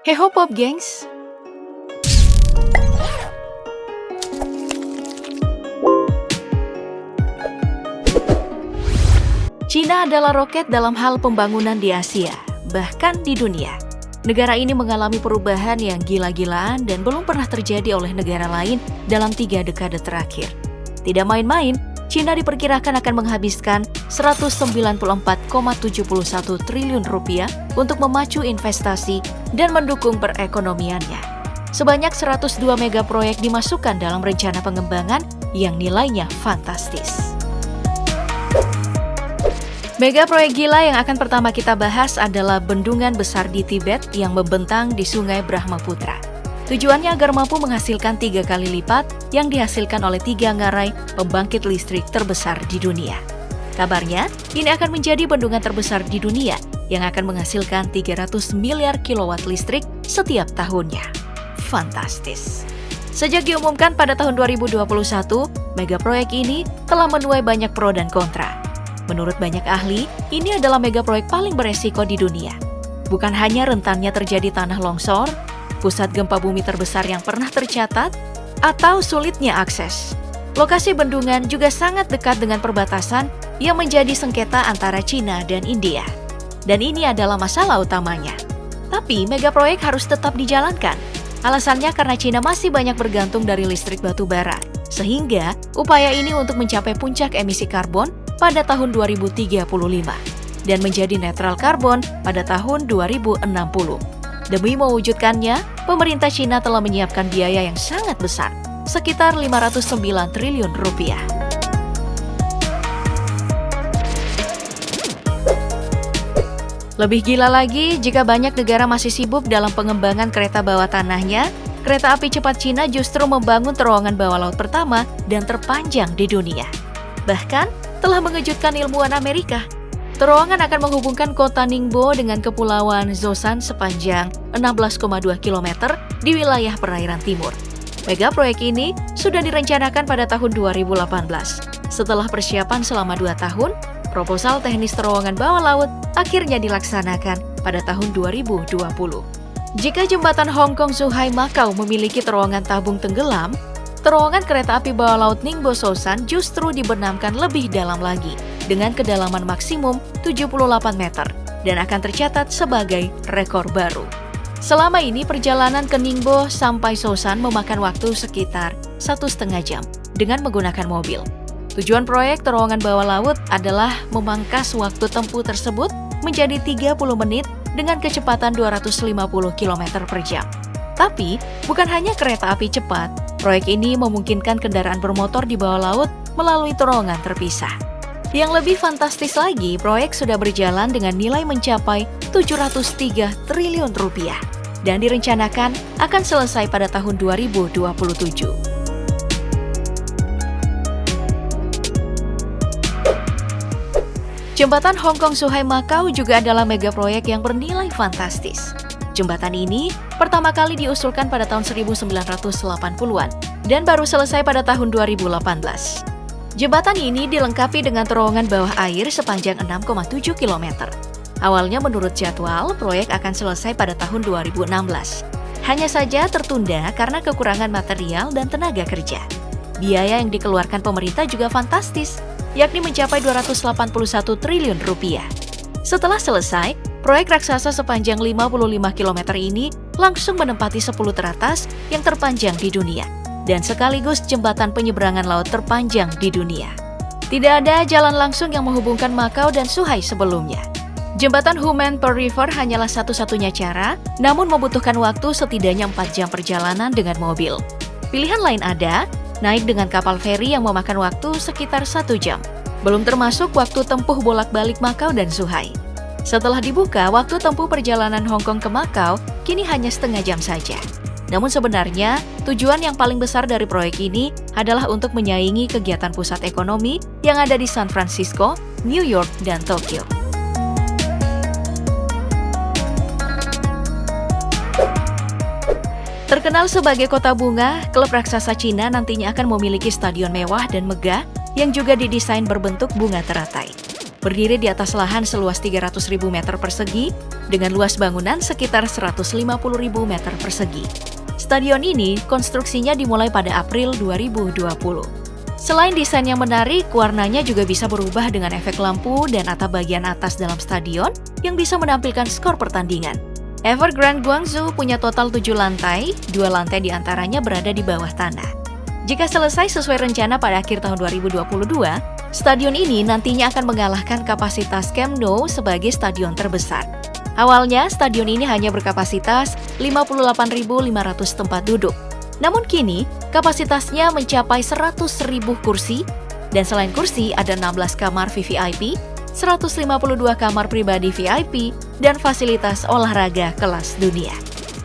Hey Pop gengs, China adalah roket dalam hal pembangunan di Asia, bahkan di dunia. Negara ini mengalami perubahan yang gila-gilaan dan belum pernah terjadi oleh negara lain dalam 3 dekade terakhir. Tidak main-main, China diperkirakan akan menghabiskan 194,71 triliun rupiah untuk memacu investasi dan mendukung perekonomiannya. Sebanyak 102 mega proyek dimasukkan dalam rencana pengembangan yang nilainya fantastis. Mega proyek gila yang akan pertama kita bahas adalah bendungan besar di Tibet yang membentang di Sungai Brahmaputra. Tujuannya agar mampu menghasilkan 3 kali lipat yang dihasilkan oleh 3 ngarai pembangkit listrik terbesar di dunia. Kabarnya, ini akan menjadi bendungan terbesar di dunia yang akan menghasilkan 300 miliar kilowatt listrik setiap tahunnya. Fantastis. Sejak diumumkan pada tahun 2021, mega proyek ini telah menuai banyak pro dan kontra. Menurut banyak ahli, ini adalah mega proyek paling beresiko di dunia. Bukan hanya rentannya terjadi tanah longsor, pusat gempa bumi terbesar yang pernah tercatat, atau sulitnya akses. Lokasi bendungan juga sangat dekat dengan perbatasan yang menjadi sengketa antara China dan India. Dan ini adalah masalah utamanya. Tapi mega proyek harus tetap dijalankan. Alasannya karena China masih banyak bergantung dari listrik batu bara. Sehingga upaya ini untuk mencapai puncak emisi karbon pada tahun 2035 dan menjadi netral karbon pada tahun 2060. Demi mewujudkannya, pemerintah China telah menyiapkan biaya yang sangat besar, sekitar 509 triliun rupiah. Lebih gila lagi, jika banyak negara masih sibuk dalam pengembangan kereta bawah tanahnya, kereta api cepat China justru membangun terowongan bawah laut pertama dan terpanjang di dunia. Bahkan, telah mengejutkan ilmuwan Amerika. Terowongan akan menghubungkan kota Ningbo dengan kepulauan Zhoushan sepanjang 16,2 km di wilayah perairan timur. Mega proyek ini sudah direncanakan pada tahun 2018. Setelah persiapan selama 2 tahun, proposal teknis terowongan bawah laut akhirnya dilaksanakan pada tahun 2020. Jika jembatan Hong Kong-Zhuhai Macau memiliki terowongan tabung tenggelam, terowongan kereta api bawah laut Ningbo-Zhoushan justru dibenamkan lebih dalam lagi, dengan kedalaman maksimum 78 meter dan akan tercatat sebagai rekor baru. Selama ini perjalanan ke Ningbo sampai Zhoushan memakan waktu sekitar 1,5 jam dengan menggunakan mobil. Tujuan proyek terowongan bawah laut adalah memangkas waktu tempuh tersebut menjadi 30 menit dengan kecepatan 250 km per jam. Tapi, bukan hanya kereta api cepat, proyek ini memungkinkan kendaraan bermotor di bawah laut melalui terowongan terpisah. Yang lebih fantastis lagi, proyek sudah berjalan dengan nilai mencapai 703 triliun rupiah dan direncanakan akan selesai pada tahun 2027. Jembatan Hong Kong-Zhuhai Macau juga adalah mega proyek yang bernilai fantastis. Jembatan ini pertama kali diusulkan pada tahun 1980-an dan baru selesai pada tahun 2018. Jembatan ini dilengkapi dengan terowongan bawah air sepanjang 6,7 km. Awalnya menurut jadwal, proyek akan selesai pada tahun 2016. Hanya saja tertunda karena kekurangan material dan tenaga kerja. Biaya yang dikeluarkan pemerintah juga fantastis, yakni mencapai 281 triliun rupiah. Setelah selesai, proyek raksasa sepanjang 55 km ini langsung menempati 10 teratas yang terpanjang di dunia dan sekaligus jembatan penyeberangan laut terpanjang di dunia. Tidak ada jalan langsung yang menghubungkan Macau dan Zhuhai sebelumnya. Jembatan Humen Pearl River hanyalah satu-satunya cara, namun membutuhkan waktu setidaknya 4 jam perjalanan dengan mobil. Pilihan lain ada, naik dengan kapal feri yang memakan waktu sekitar 1 jam. Belum termasuk waktu tempuh bolak-balik Macau dan Zhuhai. Setelah dibuka, waktu tempuh perjalanan Hong Kong ke Macau kini hanya setengah jam saja. Namun sebenarnya, tujuan yang paling besar dari proyek ini adalah untuk menyaingi kegiatan pusat ekonomi yang ada di San Francisco, New York, dan Tokyo. Terkenal sebagai kota bunga, klub raksasa Cina nantinya akan memiliki stadion mewah dan megah yang juga didesain berbentuk bunga teratai. berdiri di atas lahan seluas 300.000 meter persegi dengan luas bangunan sekitar 150.000 meter persegi. Stadion ini konstruksinya dimulai pada April 2020. Selain desain yang menarik, warnanya juga bisa berubah dengan efek lampu dan atap bagian atas dalam stadion yang bisa menampilkan skor pertandingan. Evergrande Guangzhou punya total 7 lantai, 2 lantai diantaranya berada di bawah tanah. Jika selesai sesuai rencana pada akhir tahun 2022, stadion ini nantinya akan mengalahkan kapasitas Camp Nou sebagai stadion terbesar. Awalnya, stadion ini hanya berkapasitas 58.500 tempat duduk. Namun kini, kapasitasnya mencapai 100.000 kursi, dan selain kursi ada 16 kamar VVIP, 152 kamar pribadi VIP, dan fasilitas olahraga kelas dunia.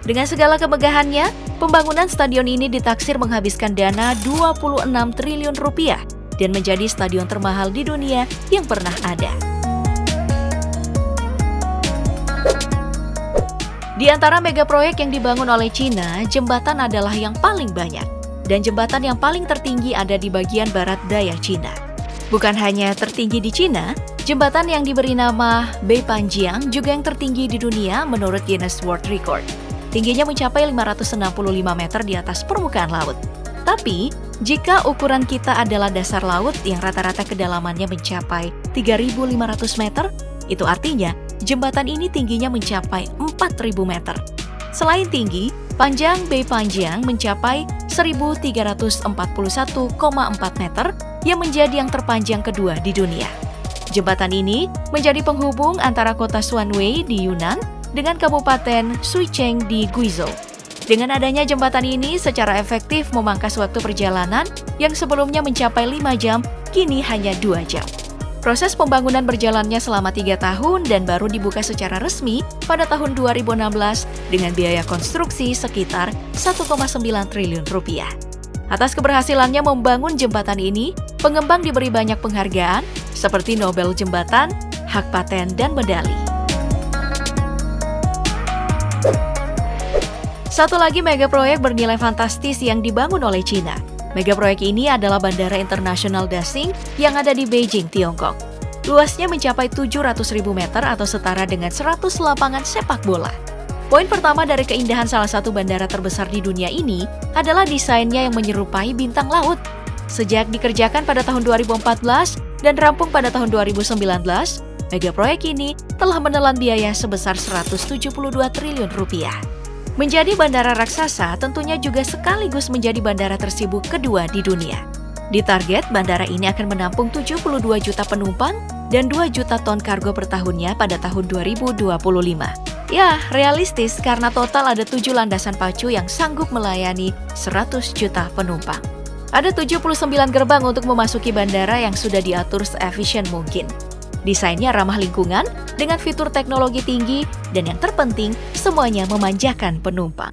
Dengan segala kemegahannya, pembangunan stadion ini ditaksir menghabiskan dana 26 triliun rupiah dan menjadi stadion termahal di dunia yang pernah ada. Di antara mega proyek yang dibangun oleh China, jembatan adalah yang paling banyak. Dan jembatan yang paling tertinggi ada di bagian barat daya China. Bukan hanya tertinggi di China, jembatan yang diberi nama Beipanjiang juga yang tertinggi di dunia menurut Guinness World Record. Tingginya mencapai 565 meter di atas permukaan laut. Tapi, jika ukuran kita adalah dasar laut yang rata-rata kedalamannya mencapai 3.500 meter, itu artinya jembatan ini tingginya mencapai 4.000 meter. Selain tinggi, panjang Beipanjiang mencapai 1.341,4 meter yang menjadi yang terpanjang kedua di dunia. Jembatan ini menjadi penghubung antara kota Xuanwei di Yunnan dengan Kabupaten Suicheng di Guizhou. Dengan adanya jembatan ini secara efektif memangkas waktu perjalanan yang sebelumnya mencapai 5 jam, kini hanya 2 jam. Proses pembangunan berjalannya selama 3 tahun dan baru dibuka secara resmi pada tahun 2016 dengan biaya konstruksi sekitar 1,9 triliun rupiah. Atas keberhasilannya membangun jembatan ini, pengembang diberi banyak penghargaan seperti Nobel Jembatan, hak paten, dan medali. Satu lagi mega proyek bernilai fantastis yang dibangun oleh China. Mega proyek ini adalah Bandara Internasional Daxing yang ada di Beijing, Tiongkok. Luasnya mencapai 700.000 meter atau setara dengan 100 lapangan sepak bola. Poin pertama dari keindahan salah satu bandara terbesar di dunia ini adalah desainnya yang menyerupai bintang laut. Sejak dikerjakan pada tahun 2014 dan rampung pada tahun 2019, mega proyek ini telah menelan biaya sebesar 172 triliun rupiah. Menjadi bandara raksasa tentunya juga sekaligus menjadi bandara tersibuk kedua di dunia. Ditarget, bandara ini akan menampung 72 juta penumpang dan 2 juta ton kargo per tahunnya pada tahun 2025. Ya, realistis karena total ada 7 landasan pacu yang sanggup melayani 100 juta penumpang. Ada 79 gerbang untuk memasuki bandara yang sudah diatur seefisien mungkin. Desainnya ramah lingkungan dengan fitur teknologi tinggi dan yang terpenting semuanya memanjakan penumpang.